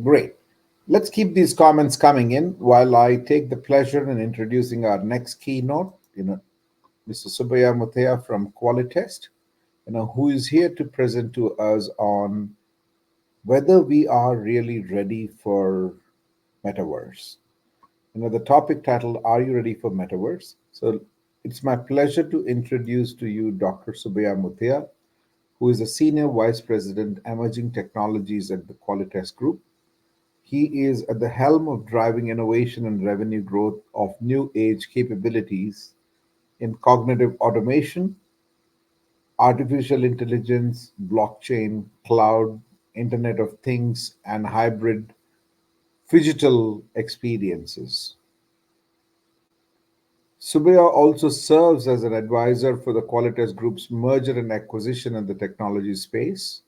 Great. Let's keep these comments coming in while I take the pleasure in introducing our next keynote, Mr. Subbiah Muthia from Qualitest, who is here to present to us on whether we are really ready for Metaverse. The topic title, Are You Ready for Metaverse? So it's my pleasure to introduce to you Dr. Subbiah Muthia, who is a Senior Vice President, Emerging Technologies at the Qualitest Group. He is at the helm of driving innovation and revenue growth of new age capabilities in cognitive automation, artificial intelligence, blockchain, cloud, Internet of Things, and hybrid phygital experiences. Subbiah also serves as an advisor for the Qualitas Group's merger and acquisition in the technology space.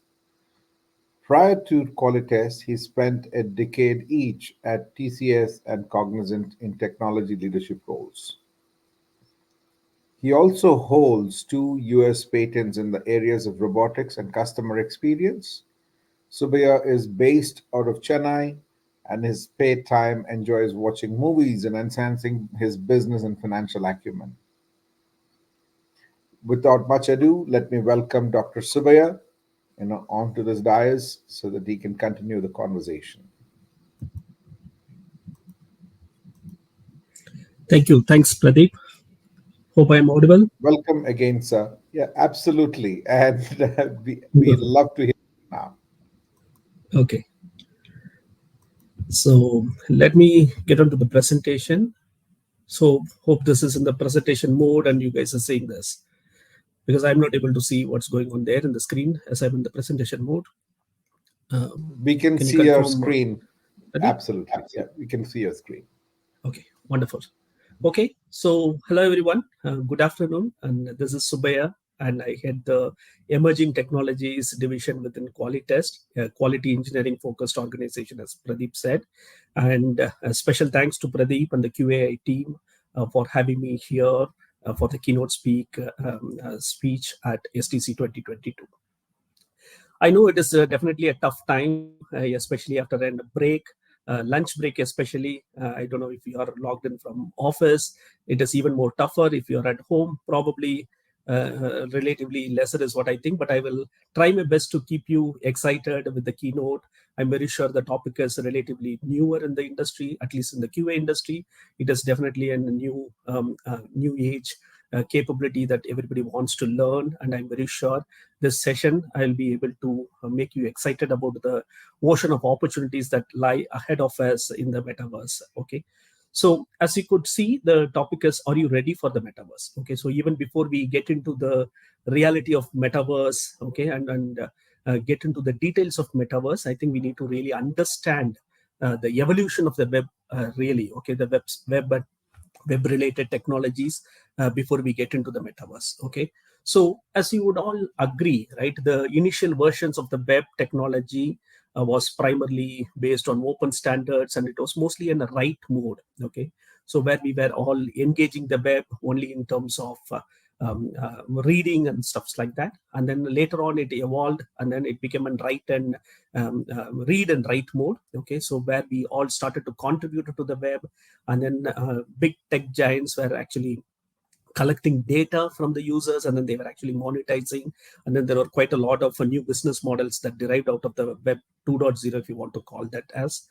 Prior to Qualitest, he spent a decade each at TCS and Cognizant in technology leadership roles. He also holds 2 US patents in the areas of robotics and customer experience. Subbiah is based out of Chennai, and his spare time enjoys watching movies and enhancing his business and financial acumen. Without much ado, let me welcome Dr. Subbiah, onto this dais so that he can continue the conversation. Thank you. Thanks, Pradeep. Hope I am audible. Welcome again, sir. Yeah, absolutely. And we love to hear you now. Okay. So let me get on to the presentation. So hope this is in the presentation mode and you guys are seeing this, because I'm not able to see what's going on there in the screen as I'm in the presentation mode. We can see your screen. Absolutely. Yeah, we can see your screen. Okay, wonderful. Okay, so hello everyone. Good afternoon. And this is Subbiah, and I head the Emerging Technologies division within Qualitest, a quality engineering focused organization, as Pradeep said. And a special thanks to Pradeep and the QAI team for having me here for the keynote speech at STC 2022. I know it is definitely a tough time, especially after a break. Lunch break especially. I don't know if you are logged in from office. It is even more tougher if you're at home. Probably relatively lesser is what I think, but I will try my best to keep you excited with the keynote. I'm very sure the topic is relatively newer in the industry, at least in the QA industry. It is definitely a new age capability that everybody wants to learn, and I'm very sure this session I'll be able to make you excited about the ocean of opportunities that lie ahead of us in the metaverse. Okay, so as you could see, the topic is, are you ready for the metaverse? Okay, so even before we get into the reality of metaverse, okay, and get into the details of metaverse, I think we need to really understand the evolution of the web, really. Okay, the web related technologies before we get into the metaverse. Okay, so as you would all agree, right, the initial versions of the web technology was primarily based on open standards, and it was mostly in a write mode. Okay, so where we were all engaging the web only in terms of reading and stuffs like that, and then later on it evolved, and then it became a write and read and write mode. Okay, so where we all started to contribute to the web, and then big tech giants were actually collecting data from the users, and then they were actually monetizing, and then there were quite a lot of new business models that derived out of the web 2.0, if you want to call that as.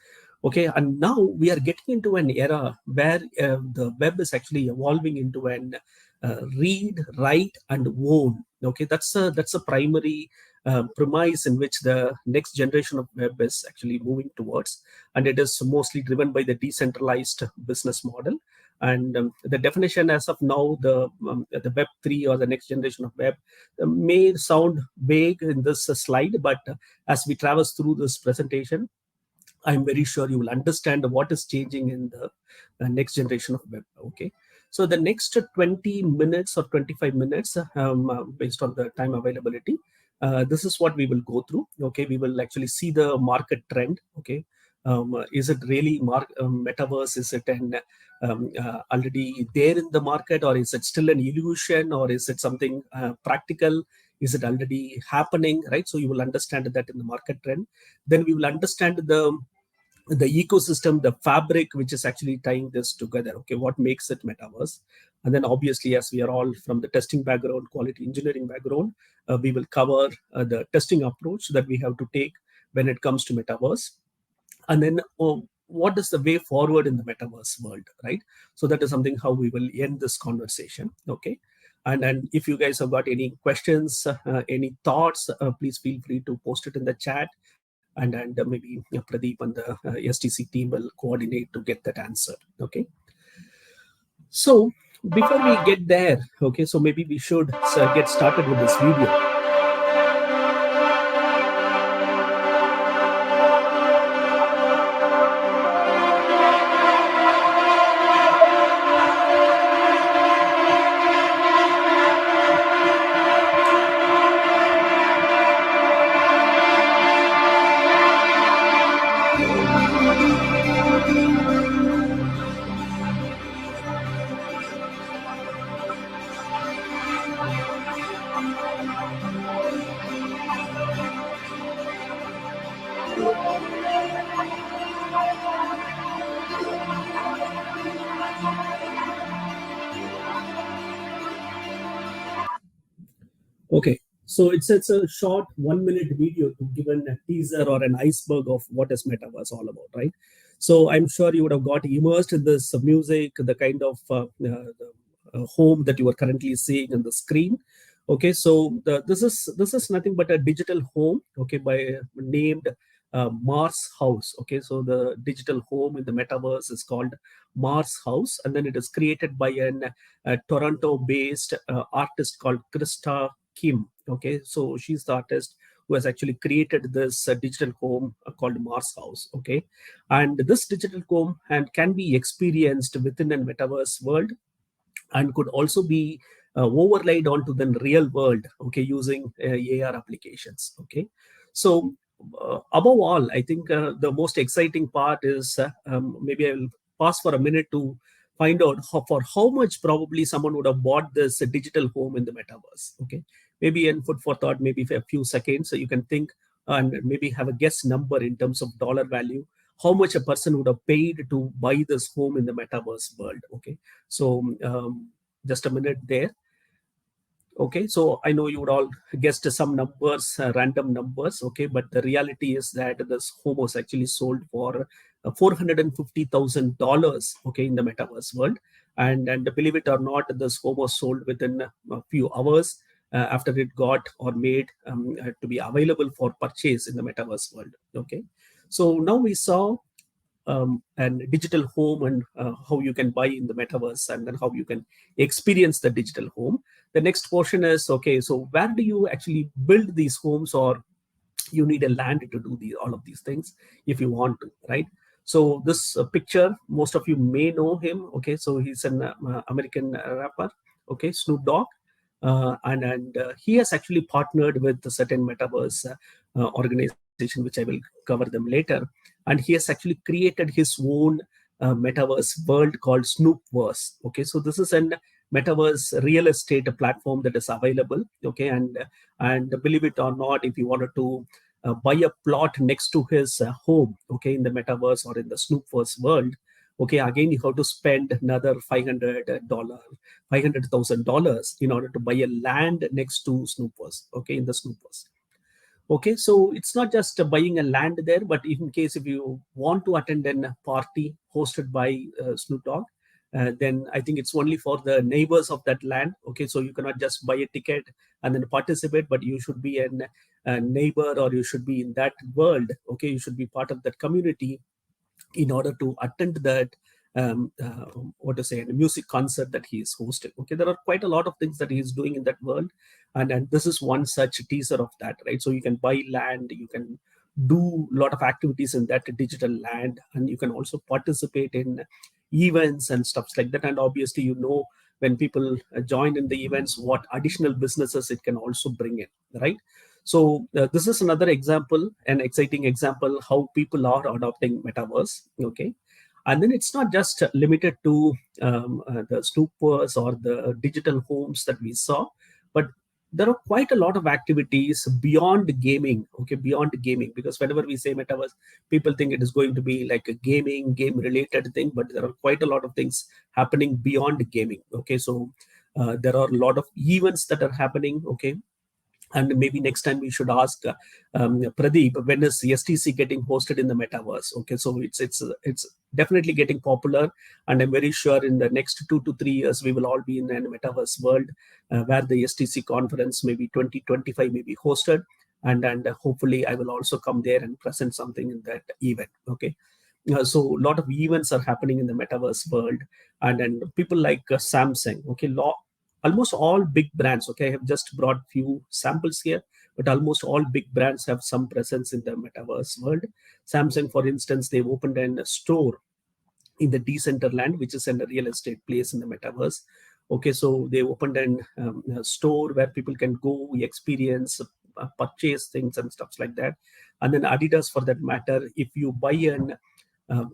Okay, and now we are getting into an era where the web is actually evolving into an read, write, and own. Okay, that's a primary premise in which the next generation of web is actually moving towards, and it is mostly driven by the decentralized business model. And the definition as of now, the Web 3 or the next generation of web may sound vague in this slide, but as we traverse through this presentation, I'm very sure you will understand what is changing in the next generation of web. Okay, so the next 20 minutes or 25 minutes, based on the time availability, this is what we will go through. Okay, we will actually see the market trend. Okay, is it really metaverse? Is it an already there in the market, or is it still an illusion, or is it something practical? Is it already happening, right? So you will understand that in the market trend. Then we will understand the the ecosystem, the fabric which is actually tying this together. Okay, what makes it metaverse? And then obviously, as we are all from the testing background, quality engineering background, we will cover the testing approach that we have to take when it comes to metaverse. And then what is the way forward in the metaverse world, right? So that is something how we will end this conversation. Okay. And if you guys have got any questions, any thoughts, please feel free to post it in the chat, and maybe Pradeep and the STC team will coordinate to get that answered. Okay. So before we get there, okay, so maybe we should get started with this video. Okay, so it's a short 1 minute video to give a teaser or an iceberg of what is metaverse all about, right? So I'm sure you would have got immersed in this music, the kind of home that you are currently seeing on the screen. Okay, so this is nothing but a digital home, okay, by named Mars House. Okay, so the digital home in the metaverse is called Mars House, and then it is created by an Toronto-based artist called Krista Kim. Okay, so she's the artist who has actually created this digital home called Mars House. Okay, and this digital home and can be experienced within a metaverse world, and could also be overlaid onto the real world, okay, using AR applications. Okay, so above all, I think the most exciting part is maybe I will pause for a minute to find out for how much probably someone would have bought this digital home in the metaverse. Okay, maybe in food for thought, maybe for a few seconds, so you can think and maybe have a guess number in terms of dollar value, how much a person would have paid to buy this home in the metaverse world. Okay, so just a minute there. Okay, so I know you would all guessed some numbers, random numbers. Okay, but the reality is that this home was actually sold for $450,000. Okay, in the metaverse world, and believe it or not, this home was sold within a few hours after it got or made to be available for purchase in the metaverse world. Okay, so now we saw and digital home, and how you can buy in the metaverse, and then how you can experience the digital home. The next portion is, okay, so where do you actually build these homes, or you need a land to do all of these things if you want to, right? So this picture, most of you may know him. Okay, so he's an American rapper, okay, Snoop Dogg. And he has actually partnered with a certain metaverse organization, which I will cover them later. And he has actually created his own metaverse world called Snoopverse. Okay, so this is an metaverse real estate platform that is available. Okay, and believe it or not, if you wanted to buy a plot next to his home, okay, in the metaverse or in the Snoopverse world, okay, again you have to spend another $500,000 in order to buy a land next to Snoopverse, okay, in the Snoopverse. Okay, so it's not just buying a land there, but in case if you want to attend a party hosted by Snoop Dogg, then I think it's only for the neighbors of that land. Okay, so you cannot just buy a ticket and then participate, but you should be a neighbor, or you should be in that world. Okay, you should be part of that community in order to attend that what to say, a music concert that he is hosting. Okay, there are quite a lot of things that he is doing in that world, and this is one such teaser of that, right? So you can buy land, you can do a lot of activities in that digital land, and you can also participate in events and stuff like that. And obviously, when people join in the events, what additional businesses it can also bring in, right? So this is another example, an exciting example how people are adopting metaverse. Okay, and then it's not just limited to the Snoopers or the digital homes that we saw, but there are quite a lot of activities beyond gaming, okay, beyond gaming, because whenever we say metaverse, people think it is going to be like a game related thing, but there are quite a lot of things happening beyond gaming, okay. So there are a lot of events that are happening, okay. And maybe next time we should ask Pradeep, when is STC getting hosted in the metaverse? Okay, so it's definitely getting popular, and I'm very sure in the next 2 to 3 years we will all be in a metaverse world where the STC conference maybe 2025 may be hosted, and hopefully I will also come there and present something in that event. Okay, so a lot of events are happening in the metaverse world, and people like Samsung, okay, almost all big brands, okay, I have just brought few samples here, but almost all big brands have some presence in the metaverse world. Samsung, for instance, they've opened a store in the Decentraland, which is a real estate place in the metaverse. Okay, so they opened a store where people can go experience, purchase things and stuff like that. And then Adidas, for that matter, if you buy an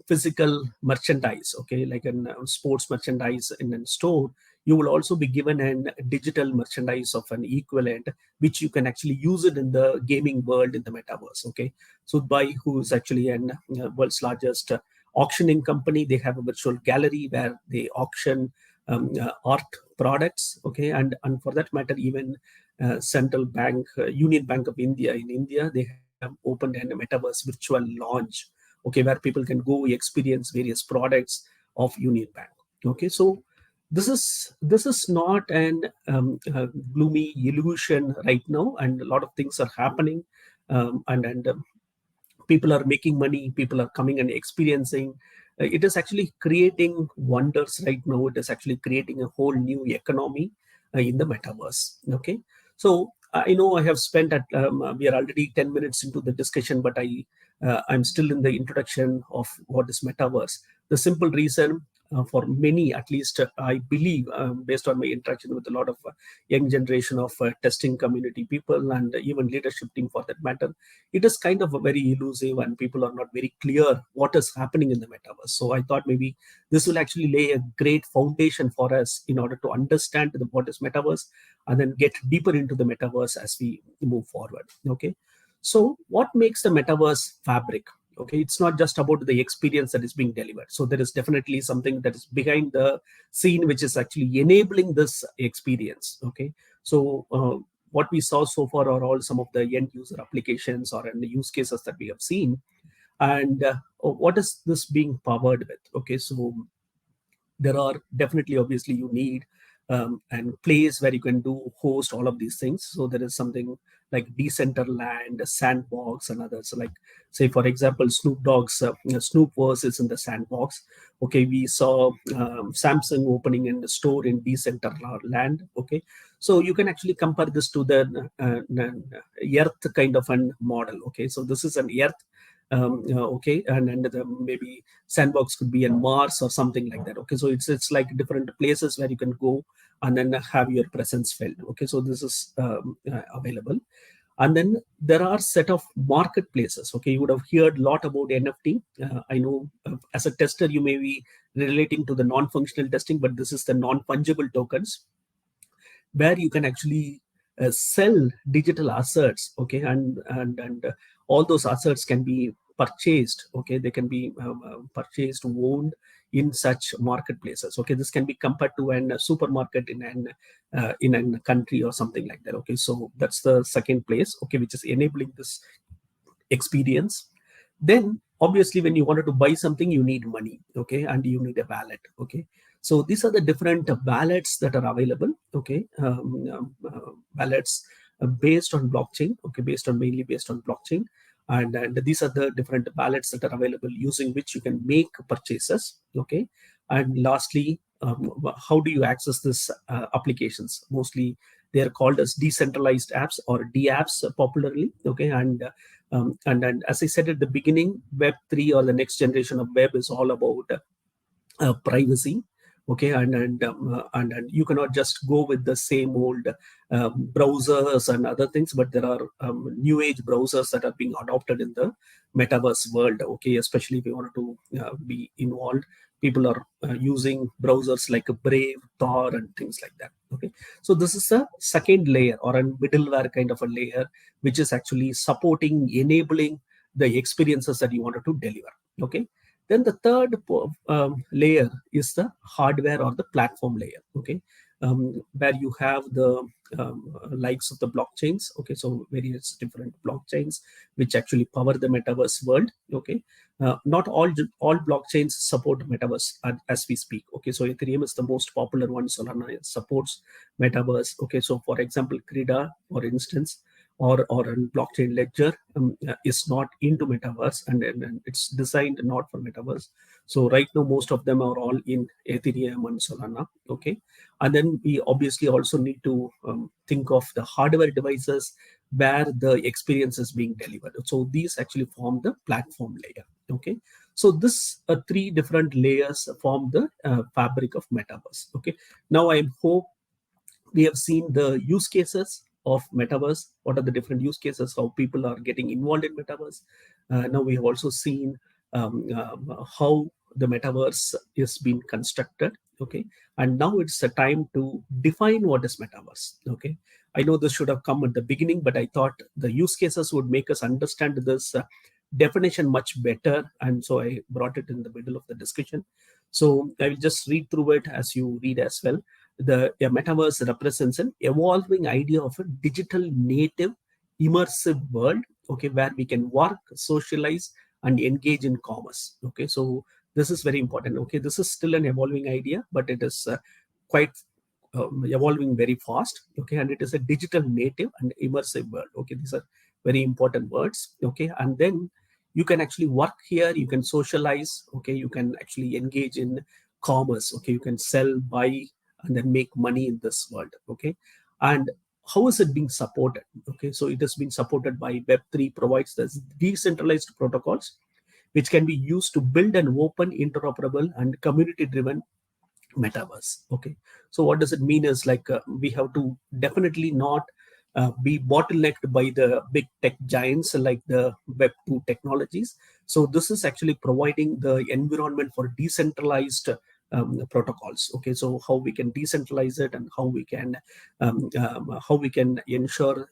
physical merchandise, okay, like a sports merchandise in a store, you will also be given a digital merchandise of an equivalent, which you can actually use it in the gaming world in the metaverse. Okay, so Subbiah, who is actually an world's largest auctioning company, they have a virtual gallery where they auction art products, okay, and for that matter, even central bank, Union Bank of India in India, they have opened a metaverse virtual launch, okay, where people can go experience various products of Union Bank. Okay, so this is not an gloomy illusion right now, and a lot of things are happening, and people are making money, people are coming and experiencing. It is actually creating wonders right now. It is actually creating a whole new economy in the metaverse. Okay, so I know I have spent at we are already 10 minutes into the discussion, but I'm still in the introduction of what is metaverse. The simple reason, for many at least, I believe, based on my interaction with a lot of young generation of testing community people and even leadership team for that matter, it is kind of a very elusive and people are not very clear what is happening in the metaverse. So I thought maybe this will actually lay a great foundation for us in order to understand what is metaverse and then get deeper into the metaverse as we move forward. Okay, so what makes the metaverse fabric? Okay, it's not just about the experience that is being delivered. So there is definitely something that is behind the scene which is actually enabling this experience. Okay, so what we saw so far are all some of the end user applications or the use cases that we have seen. And what is this being powered with? Okay, so there are definitely, obviously, you need and place where you can do host all of these things. So there is something like Decentraland, Sandbox, and others. So like, say for example, Snoop Dogg's Snoopverse is in the Sandbox. Okay, we saw Samsung opening in the store in Decentraland. Okay, so you can actually compare this to the Earth kind of a model. Okay, so this is an Earth. Okay, and maybe Sandbox could be in Mars or something like that. Okay, so it's like different places where you can go and then have your presence felt. Okay, so this is available. And then there are set of marketplaces. Okay, you would have heard a lot about NFT. I know as a tester you may be relating to the non-functional testing, but this is the non-fungible tokens where you can actually sell digital assets. Okay, and all those assets can be purchased. Okay, they can be purchased, owned in such marketplaces. Okay, this can be compared to a supermarket in a country or something like that. Okay, so that's the second place, okay, which is enabling this experience. Then obviously when you wanted to buy something, you need money, okay, and you need a wallet. Okay, so these are the different wallets that are available. Okay, wallets based on blockchain. Okay, mainly based on blockchain. And these are the different wallets that are available using which you can make purchases. Okay, and lastly, how do you access this applications? Mostly they are called as decentralized apps or DApps popularly. Okay, and as I said at the beginning, Web3 or the next generation of web is all about privacy. Okay, and you cannot just go with the same old browsers and other things, but there are new age browsers that are being adopted in the metaverse world. Okay, especially if you wanted to be involved, people are using browsers like Brave, Tor, and things like that. Okay, so this is a second layer or a middleware kind of a layer, which is actually supporting, enabling the experiences that you wanted to deliver. Okay, then the third layer is the hardware or the platform layer. Okay, where you have the likes of the blockchains. Okay, so various different blockchains which actually power the metaverse world. Okay, not all blockchains support metaverse as we speak. Okay, so Ethereum is the most popular one. Solana supports metaverse. Okay, so for example, Krita, for instance, or a blockchain ledger is not into metaverse, and it's designed not for metaverse. So right now most of them are all in Ethereum and Solana. Okay, and then we obviously also need to think of the hardware devices where the experience is being delivered. So these actually form the platform layer. Okay, so this three different layers form the fabric of metaverse. Okay, now I hope we have seen the use cases of metaverse. What are the different use cases, how people are getting involved in metaverse. Now we have also seen how the metaverse is being constructed. Okay, and now it's a time to define what is metaverse. Okay, I know this should have come at the beginning, but I thought the use cases would make us understand this definition much better, and so I brought it in the middle of the discussion. So I will just read through it as you read as well. The metaverse represents an evolving idea of a digital native immersive world. Okay, where we can work, socialize, and engage in commerce. Okay, so this is very important. Okay, this is still an evolving idea, but it is quite evolving very fast. Okay, and it is a digital native and immersive world. Okay, these are very important words. Okay, and then you can actually work here, you can socialize. Okay, you can actually engage in commerce. Okay, you can sell, buy, and then make money in this world. Okay, and how is it being supported? Okay, so it is being supported by Web3, provides this decentralized protocols which can be used to build an open, interoperable, and community driven metaverse. Okay, so what does it mean is like we have to definitely not be bottlenecked by the big tech giants like the Web2 technologies. So this is actually providing the environment for decentralized protocols. Okay, so how we can decentralize it, and how we can ensure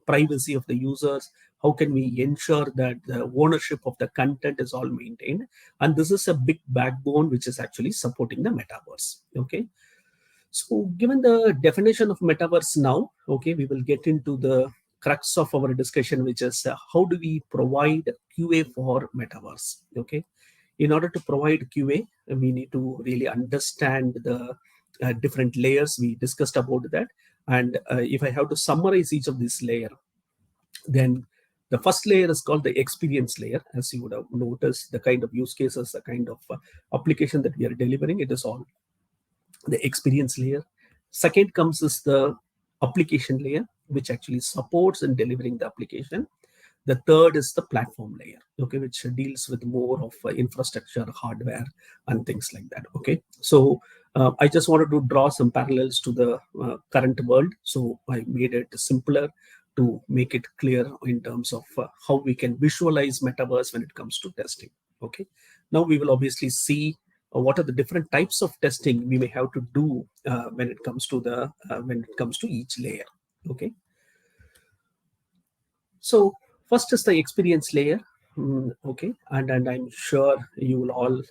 privacy of the users. How can we ensure that the ownership of the content is all maintained? And this is a big backbone which is actually supporting the metaverse. Okay, so given the definition of metaverse now, okay, we will get into the crux of our discussion, which is how do we provide QA for metaverse. Okay, in order to provide QA, we need to really understand the different layers. We discussed about that, and if I have to summarize each of these layer, then the first layer is called the experience layer. As you would have noticed, the kind of use cases, the kind of application that we are delivering, it is all the experience layer. Second comes is the application layer, which actually supports in delivering the application. The third is the platform layer, okay, which deals with more of infrastructure, hardware, and things like that. Okay, so I just wanted to draw some parallels to the current world. So I made it simpler to make it clear in terms of how we can visualize metaverse when it comes to testing. Okay, now we will obviously see what are the different types of testing we may have to do when it comes to each layer. Okay, so first is the experience layer. Okay, and I'm sure you will all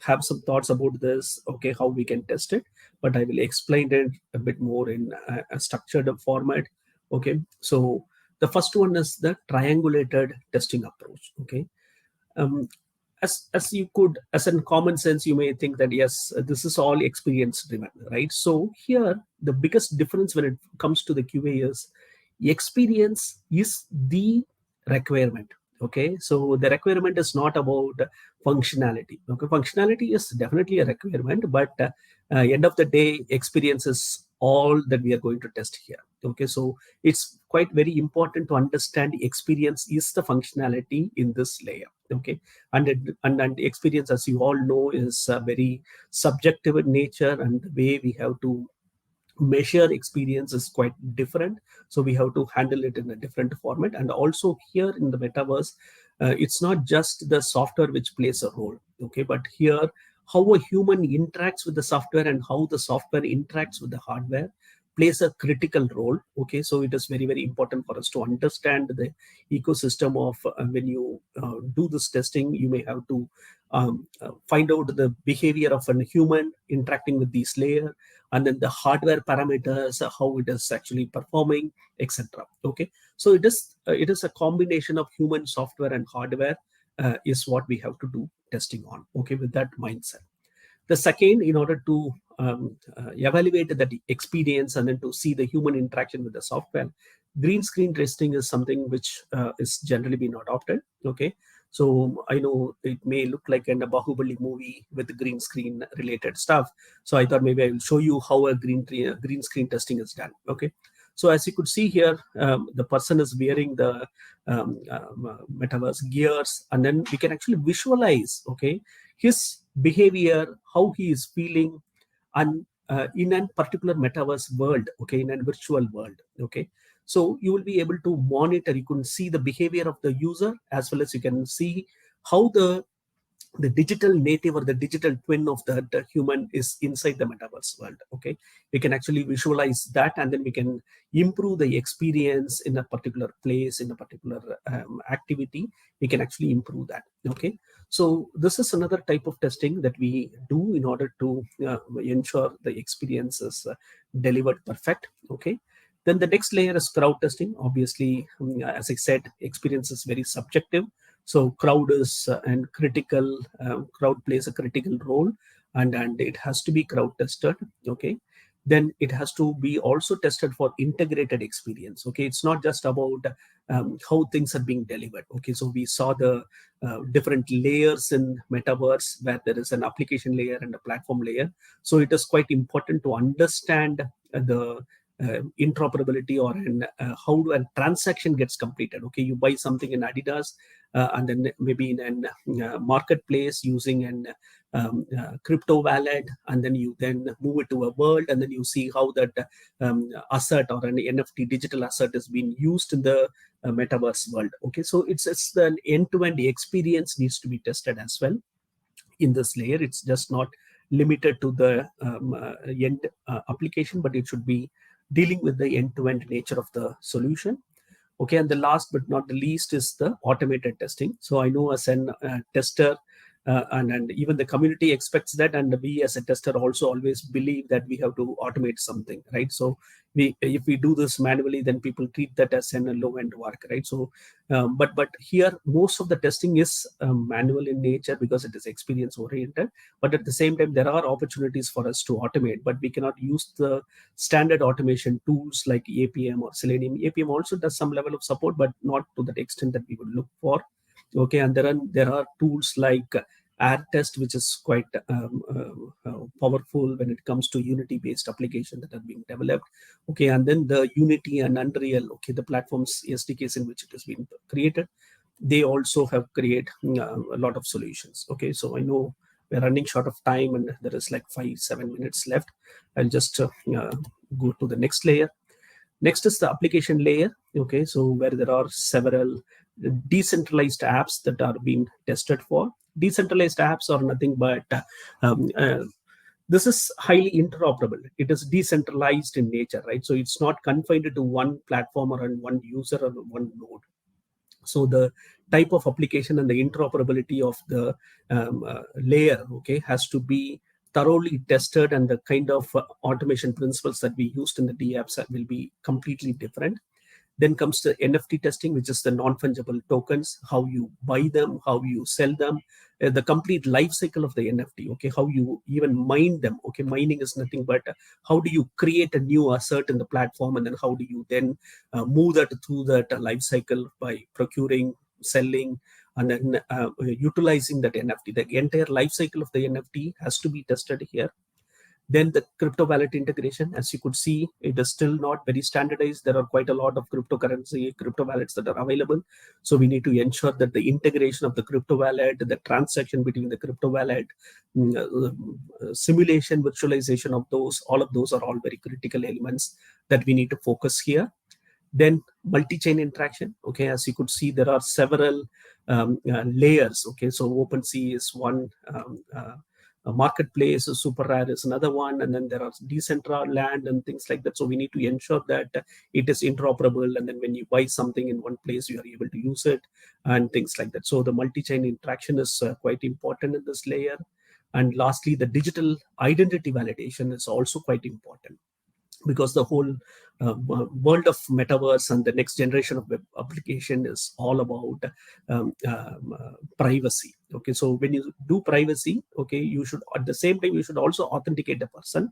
have some thoughts about this. Okay, how we can test it, but I will explain it a bit more in a structured format. Okay, so the first one is the triangulated testing approach. Okay, um, as you could, as in common sense, you may think that yes, this is all experience driven, right? So here the biggest difference when it comes to the QA is experience is the requirement. Okay, so the requirement is not about functionality. Okay, functionality is definitely a requirement, but end of the day, experience is all that we are going to test here. Okay, so it's quite very important to understand experience is the functionality in this layer. Okay, and experience, as you all know, is very subjective in nature, and the way we have to measure experience is quite different. So we have to handle it in a different format. And also here in the metaverse, it's not just the software which plays a role. Okay, but here how a human interacts with the software and how the software interacts with the hardware plays a critical role. Okay, so it is very, very important for us to understand the ecosystem of when you do this testing, you may have to find out the behavior of a human interacting with these layer, and then the hardware parameters, how it is actually performing, etc. Okay, so it is a combination of human software and hardware is what we have to do testing on. Okay, with that mindset. The second, in order to evaluate that experience and then to see the human interaction with the software, green screen testing is something which is generally been adopted. Okay, so I know it may look like in a Bahubali movie with green screen related stuff. So I thought maybe I will show you how a green screen testing is done. Okay, so as you could see here, the person is wearing the metaverse gears, and then we can actually visualize, okay, his behavior, how he is feeling, and in a particular metaverse world, okay, in a virtual world. Okay, so you will be able to monitor, you can see the behavior of the user, as well as you can see how the digital native or the digital twin of the human is inside the metaverse world. Okay, we can actually visualize that, and then we can improve the experience in a particular place, in a particular activity. We can actually improve that. Okay, so this is another type of testing that we do in order to ensure the experience is delivered perfect. Okay, then the next layer is crowd testing. Obviously, as I said, experience is very subjective. So crowd is and critical, crowd plays a critical role, and it has to be crowd tested. Okay, then it has to be also tested for integrated experience. Okay, it's not just about how things are being delivered. Okay, so we saw the different layers in metaverse, where there is an application layer and a platform layer. So it is quite important to understand the interoperability, or how a transaction gets completed. Okay, you buy something in Adidas, and then maybe in a marketplace using an crypto wallet, and then you then move it to a world, and then you see how that asset or an NFT digital asset is being used in the metaverse world. Okay, so it's the end-to-end experience needs to be tested as well in this layer. It's just not limited to the end application, but it should be dealing with the end-to-end nature of the solution. Okay, and the last but not the least is the automated testing. So I know as a tester, and even the community expects that, and we as a tester also always believe that we have to automate something, right? So if we do this manually, then people treat that as a low-end work, right? So but here most of the testing is manual in nature because it is experience oriented, but at the same time there are opportunities for us to automate, but we cannot use the standard automation tools like APM or Selenium. APM also does some level of support, but not to that extent that we would look for. Okay, and there are tools like air test, which is quite powerful when it comes to Unity based application that are being developed. Okay, and then the Unity and Unreal, okay, the platforms SDKs in which it has been created, they also have created a lot of solutions. Okay, so I know we're running short of time and there is like 5-7 minutes left. I'll just go to the next layer. Next is the application layer. Okay, so where there are several decentralized apps that are being tested for. Decentralized apps are nothing but this is highly interoperable. It is decentralized in nature, right? So it's not confined to one platform or one user or one node. So the type of application and the interoperability of the layer, okay, has to be thoroughly tested, and the kind of automation principles that we used in the DApps will be completely different. Then comes the NFT testing, which is the non-fungible tokens, how you buy them, how you sell them, the complete life cycle of the NFT, okay, how you even mine them. Okay, mining is nothing but how do you create a new asset in the platform, and then how do you then move that through that life cycle by procuring, selling, and then utilizing that NFT. The entire life cycle of the NFT has to be tested here. Then the crypto wallet integration, as you could see, it is still not very standardized. There are quite a lot of cryptocurrency, crypto wallets that are available. So we need to ensure that the integration of the crypto wallet, the transaction between the crypto wallet, simulation, virtualization of those, all of those are all very critical elements that we need to focus here. Then multi-chain interaction. Okay, as you could see, there are several layers. Okay, so OpenSea is one marketplace. Super rare is another one, and then there are decentralized land and things like that. So we need to ensure that it is interoperable, and then when you buy something in one place, you are able to use it and things like that. So the multi-chain interaction is quite important in this layer. And lastly, the digital identity validation is also quite important, because the whole world of metaverse and the next generation of web application is all about privacy. Okay, so when you do privacy, okay, you should at the same time you should also authenticate the person,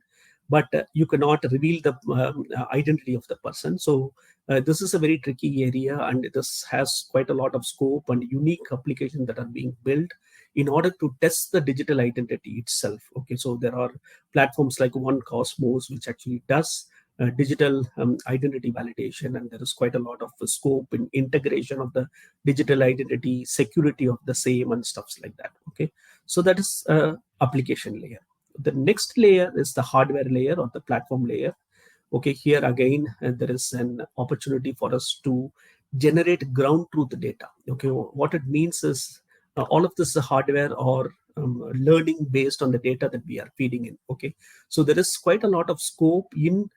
but you cannot reveal the identity of the person. So this is a very tricky area, and this has quite a lot of scope and unique applications that are being built in order to test the digital identity itself. Okay, so there are platforms like One Cosmos, which actually does digital identity validation, and there is quite a lot of scope in integration of the digital identity, security of the same, and stuffs like that. Okay, so that is application layer. The next layer is the hardware layer or the platform layer. Okay, here again there is an opportunity for us to generate ground truth data. Okay, what it means is all of this hardware or learning based on the data that we are feeding in. Okay, so there is quite a lot of scope in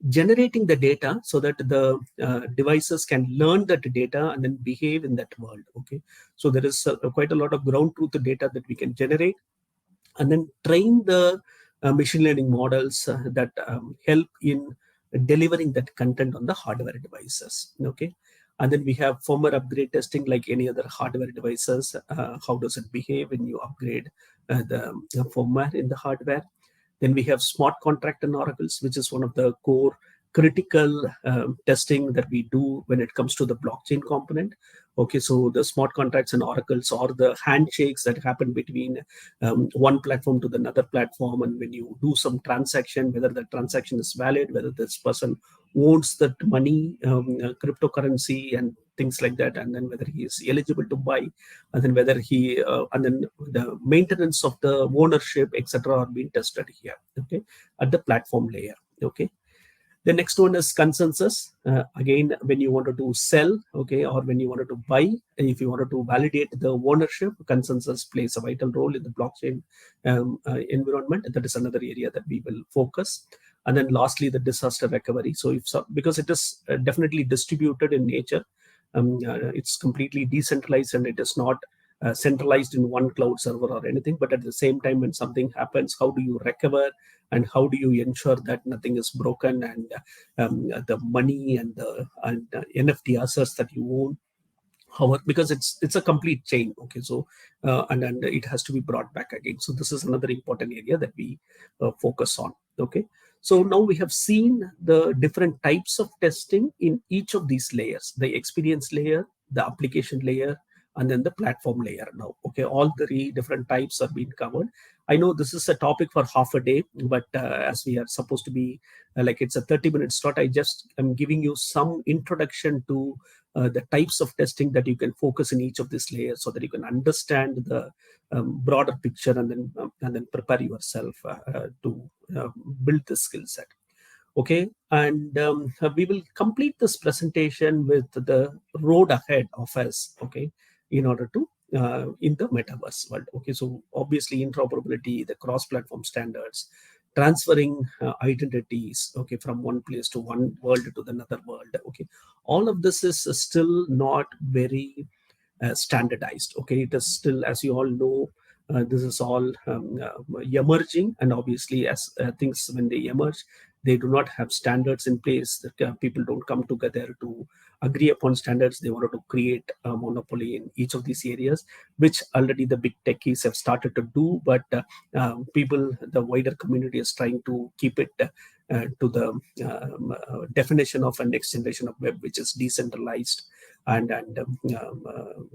generating the data so that the devices can learn that data and then behave in that world. Okay, so there is quite a lot of ground truth data that we can generate, and then train the machine learning models that help in delivering that content on the hardware devices. Okay, and then we have firmware upgrade testing like any other hardware devices. How does it behave when you upgrade the firmware in the hardware? Then we have smart contract and oracles, which is one of the core critical testing that we do when it comes to the blockchain component. Okay, so the smart contracts and oracles are the handshakes that happen between one platform to the another platform, and when you do some transaction, whether the transaction is valid, whether this person owns that money, cryptocurrency and things like that, and then whether he is eligible to buy, and then whether he and then the maintenance of the ownership, etc., are being tested here. Okay, at the platform layer. Okay, the next one is consensus. Again, when you wanted to sell, okay, or when you wanted to buy, and if you wanted to validate the ownership, consensus plays a vital role in the blockchain environment. That is another area that we will focus. And then lastly, the disaster recovery. So if so, because it is definitely distributed in nature, it's completely decentralized, and it is not centralized in one cloud server or anything. But at the same time, when something happens, how do you recover, and how do you ensure that nothing is broken, and the money and the NFT assets that you own, however, because it's a complete chain. Okay, so and it has to be brought back again. So this is another important area that we focus on. Okay, so now we have seen the different types of testing in each of these layers: the experience layer, the application layer, and then the platform layer. Now, okay, all three different types are being covered. I know this is a topic for half a day, but as we are supposed to be like it's a 30-minute slot, I just am giving you some introduction to the types of testing that you can focus in each of these layers, so that you can understand the broader picture, and then prepare yourself to build the skill set. Okay, and we will complete this presentation with the road ahead of us. Okay, in order to in the metaverse world. Okay, so obviously interoperability, the cross-platform standards, transferring identities, okay, from one place to one world to another world. Okay, all of this is still not very standardized. Okay, it is still, as you all know, this is all emerging, and obviously as things, when they emerge, they do not have standards in place. People don't come together to agree upon standards. They wanted to create a monopoly in each of these areas, which already the big techies have started to do, but people, the wider community is trying to keep it to the definition of a next generation of web, which is decentralized and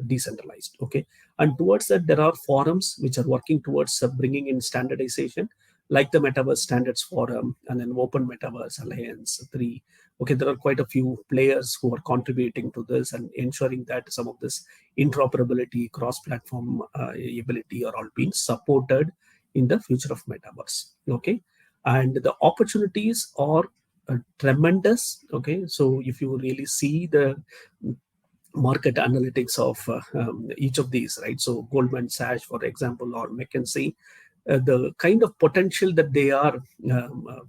decentralized. Okay, and towards that, there are forums which are working towards bringing in standardization, like the Metaverse Standards Forum and then Open Metaverse Alliance 3. Okay, there are quite a few players who are contributing to this and ensuring that some of this interoperability, cross-platform ability are all being supported in the future of Metaverse. Okay, and the opportunities are tremendous. Okay, so if you really see the market analytics of each of these, right? So Goldman Sachs, for example, or McKinsey, the kind of potential that they are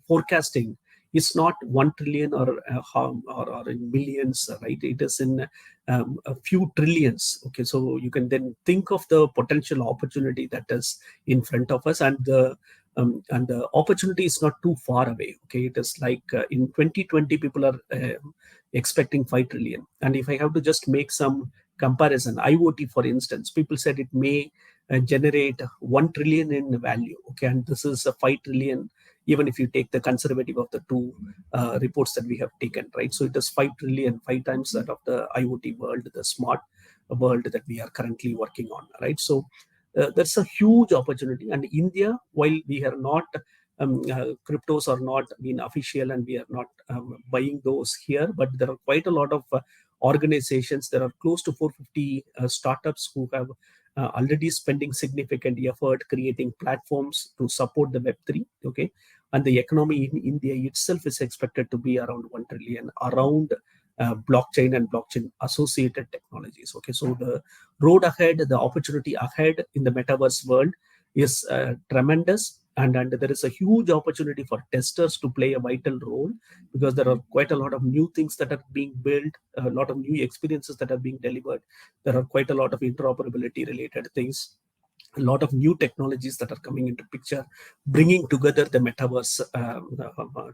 forecasting is not 1 trillion or in millions, right? It is in a few trillions. Okay, so you can then think of the potential opportunity that is in front of us, and the opportunity is not too far away. Okay, it is like in 2020 people are expecting 5 trillion, and if I have to just make some comparison, IoT for instance, people said it may generate 1 trillion in value. Okay, and this is a 5 trillion even if you take the conservative of the two reports that we have taken, right? So it is 5 trillion, 5 times that of the IoT world, the smart world that we are currently working on, right? So that's a huge opportunity. And India, while we are not cryptos are not being official and we are not buying those here, but there are quite a lot of organizations. There are close to 450 startups who have already spending significant effort creating platforms to support the Web3. Okay, and the economy in India itself is expected to be around 1 trillion around blockchain and blockchain associated technologies. Okay, so the road ahead, the opportunity ahead in the metaverse world is tremendous, and there is a huge opportunity for testers to play a vital role, because there are quite a lot of new things that are being built, a lot of new experiences that are being delivered. There are quite a lot of interoperability related things, a lot of new technologies that are coming into picture, bringing together the metaverse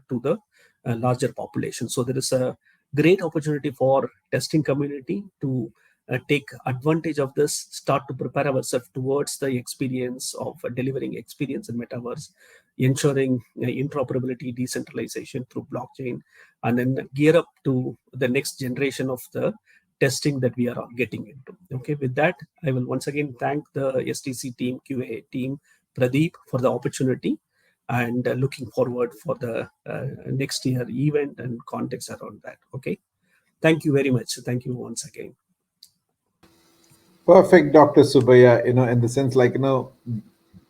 to the larger population. So there is a great opportunity for testing community to take advantage of this, start to prepare ourselves towards the experience of delivering experience in metaverse, ensuring interoperability, decentralization through blockchain, and then gear up to the next generation of the testing that we are getting into. Okay, with that, I will once again thank the STC team, QA team, Pradeep, for the opportunity, and looking forward for the next year event and context around that. Okay, thank you very much. Thank you once again. Perfect, Dr. Subaya, in the sense, like,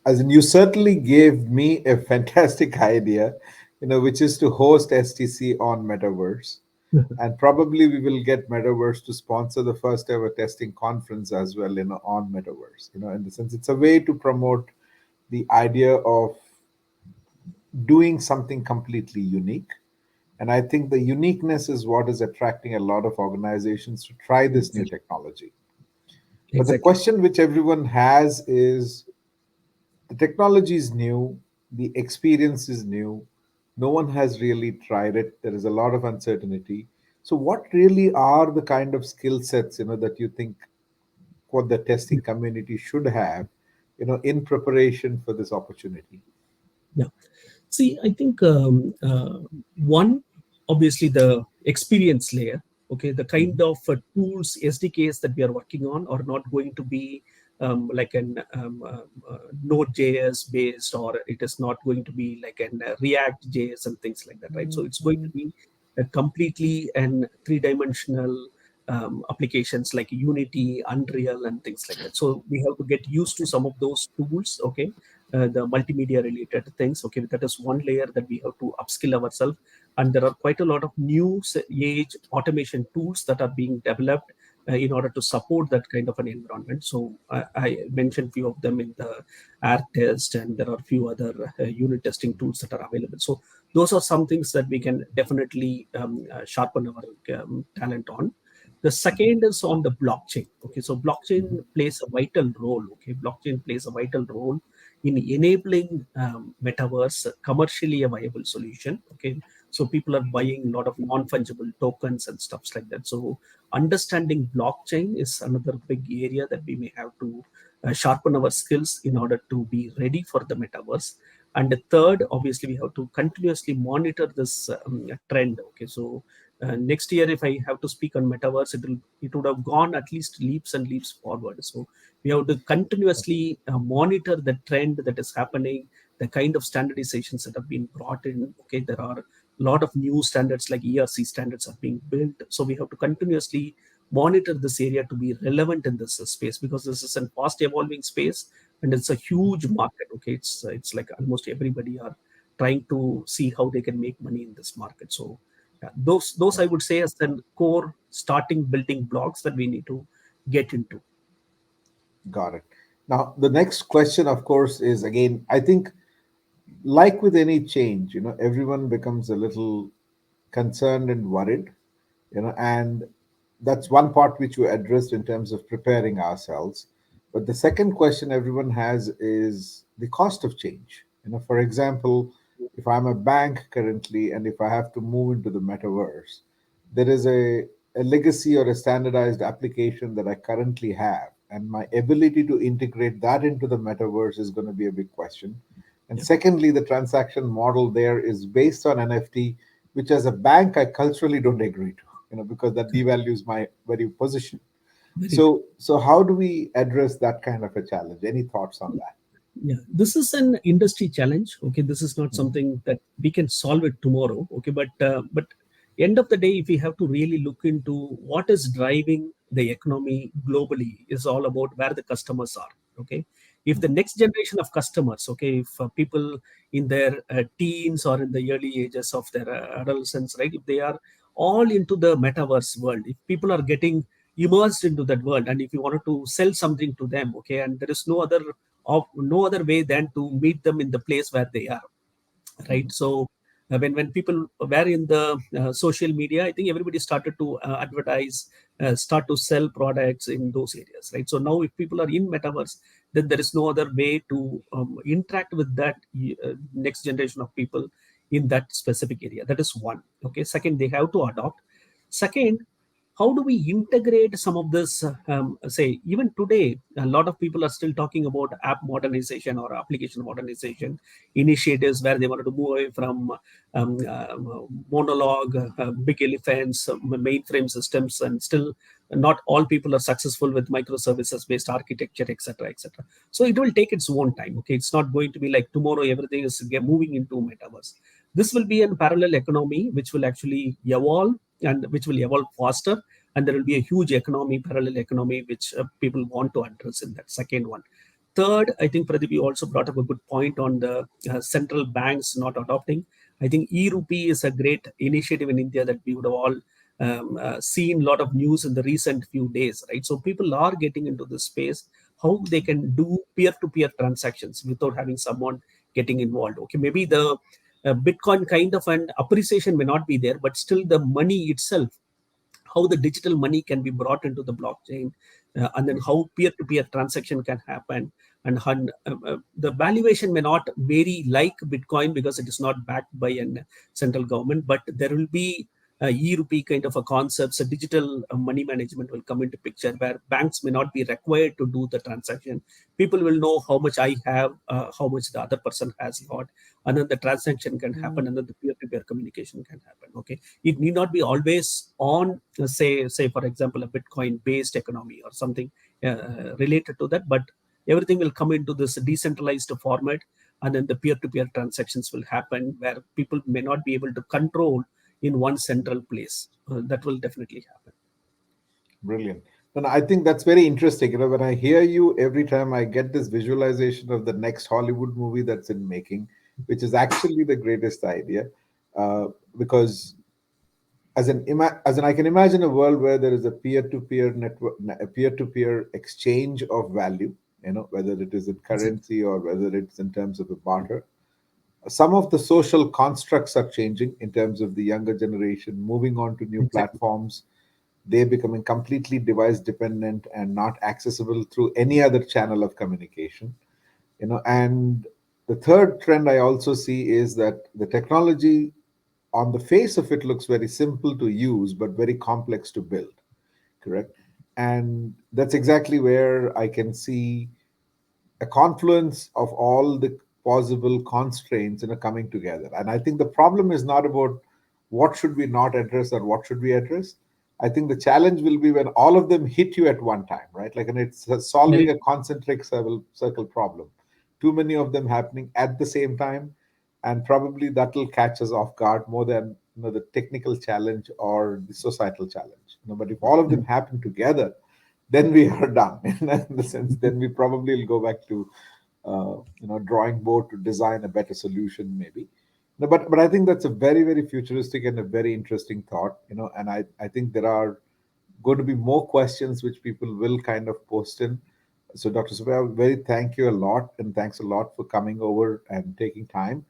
as in, you certainly gave me a fantastic idea, which is to host STC on Metaverse. And probably we will get Metaverse to sponsor the first ever testing conference as well, on Metaverse, in the sense it's a way to promote the idea of doing something completely unique. And I think the uniqueness is what is attracting a lot of organizations to try this new Exactly. technology. But the Exactly. question which everyone has is, the technology is new, the experience is new, no one has really tried it, there is a lot of uncertainty. So, what really are the kind of skill sets, that you think what the testing community should have, in preparation for this opportunity? Yeah. See, I think one, obviously the experience layer. Okay, the kind Mhm. of tools, SDKs that we are working on are not going to be like an Node.js based, or it is not going to be like an React JS and things like that, right? So it's going to be a completely and three-dimensional applications like Unity, Unreal, and things like that. So we have to get used to some of those tools. Okay, the multimedia related things. Okay, that is one layer that we have to upskill ourselves. And there are quite a lot of new age automation tools that are being developed in order to support that kind of an environment. So I mentioned few of them in the air test, and there are few other unit testing tools that are available. So those are some things that we can definitely sharpen our talent on. The second is on the blockchain. Okay, so blockchain plays a vital role. Okay, blockchain plays a vital role in enabling metaverse commercially a viable solution. Okay, so people are buying a lot of non-fungible tokens and stuffs like that. So understanding blockchain is another big area that we may have to sharpen our skills in order to be ready for the metaverse. And the third, obviously, we have to continuously monitor this trend. Okay, so next year, if I have to speak on metaverse, it would have gone at least leaps and leaps forward. So we have to continuously monitor the trend that is happening, the kind of standardizations that have been brought in. Okay, there are a lot of new standards like ERC standards are being built. So we have to continuously monitor this area to be relevant in this space, because this is a fast evolving space and it's a huge market. Okay, it's like almost everybody are trying to see how they can make money in this market. So yeah, those I would say as the core starting building blocks that we need to get into. Got it. Now, the next question, of course, is again, I think, like with any change, everyone becomes a little concerned and worried, and that's one part which we addressed in terms of preparing ourselves. But the second question everyone has is the cost of change. For example, if I'm a bank currently and if I have to move into the metaverse, there is a legacy or a standardized application that I currently have, and my ability to integrate that into the metaverse is going to be a big question. And Yeah, secondly, the transaction model there is based on NFT, which as a bank I culturally don't agree to, because that correct. devalues my very position. Very true. So how do we address that kind of a challenge? Any thoughts on that? Yeah, this is an industry challenge. Okay, this is not Mhm. something that we can solve it tomorrow. Okay, but end of the day, if we have to really look into what is driving the economy globally, is all about where the customers are. Okay, if the Mhm. next generation of customers, okay, if people in their teens or in the early ages of their adolescence, right, if they are all into the metaverse world, if people are getting immersed into that world, and if you wanted to sell something to them, okay, and there is no other way than to meet them in the place where they are, right? Mhm. So when people were in the social media, I think everybody started to advertise, start to sell products in those areas, right? So now if people are in metaverse, then there is no other way to interact with that next generation of people in that specific area. That is one. Okay, second, they have to adopt. Second, how do we integrate some of this, say even today a lot of people are still talking about app modernization or application modernization initiatives, where they wanted to move away from monologue, big elephants, mainframe systems, and still not all people are successful with microservices based architecture, etc., etc. So it will take its own time. Okay, it's not going to be like tomorrow everything is moving into metaverse. This will be a parallel economy which will actually evolve, and which will evolve faster, and there will be a huge economy, parallel economy, which people want to address in that second one. Third, I think Pradeep, you also brought up a good point on the central banks not adopting. I think e-rupee is a great initiative in India that we would have all seen a lot of news in the recent few days, right? So people are getting into this space, how they can do peer-to-peer transactions without having someone getting involved. Okay, maybe the Bitcoin kind of an appreciation may not be there, but still the money itself, how the digital money can be brought into the blockchain, and then how peer-to-peer transaction can happen, and how, the valuation may not vary like Bitcoin because it is not backed by a central government, but there will be a e-rupee kind of a concept. So digital money management will come into picture, where banks may not be required to do the transaction. People will know how much I have, how much the other person has got, and then the transaction can happen, and then the peer-to-peer communication can happen. Okay, it need not be always on, say for example, a Bitcoin based economy or something related to that, but everything will come into this decentralized format, and then the peer-to-peer transactions will happen, where people may not be able to control in one central place. That will definitely happen. Brilliant. And I think that's very interesting. When I hear you, every time I get this visualization of the next Hollywood movie that's in making, which is actually the greatest idea, because as an I can imagine a world where there is a peer-to-peer network, a peer-to-peer exchange of value. Whether it is in Exactly. currency or whether it's in terms of a barter. Some of the social constructs are changing in terms of the younger generation moving on to new Exactly. platforms. They're becoming completely device dependent and not accessible through any other channel of communication. And the third trend I also see is that the technology on the face of it looks very simple to use but very complex to build, correct? And that's exactly where I can see a confluence of all the possible constraints coming together. And I think the problem is not about what should we not address or what should we address. I think the challenge will be when all of them hit you at one time, right? Like, and it's solving Very a concentric circle problem. Too many of them happening at the same time, and probably that will catch us off guard more than the technical challenge or the societal challenge. But if all of them true. happen together, then we are done. In the sense, then we probably will go back to drawing board to design a better solution, maybe. No, but I think that's a very very futuristic and a very interesting thought. And I think there are going to be more questions which people will kind of post in. So, Dr. Subbiah, very thank you a lot, and thanks a lot for coming over and taking time.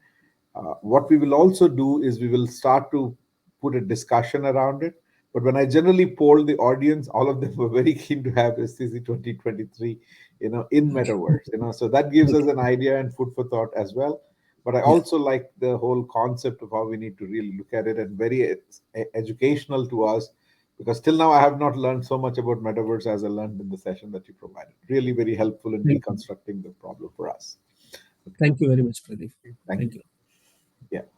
What we will also do is we will start to put a discussion around it. But when I generally polled the audience, all of them were very keen to have STC 2023, in Metaverse. So that gives us Okay. an idea and food for thought as well. But I Yeah. also like the whole concept of how we need to really look at it, and very educational to us, because till now I have not learned so much about Metaverse as I learned in the session that you provided. Really very helpful in Thank you. deconstructing the problem for us. Okay, Thank you very much, Pradeep. thank Thank you. you. Yeah.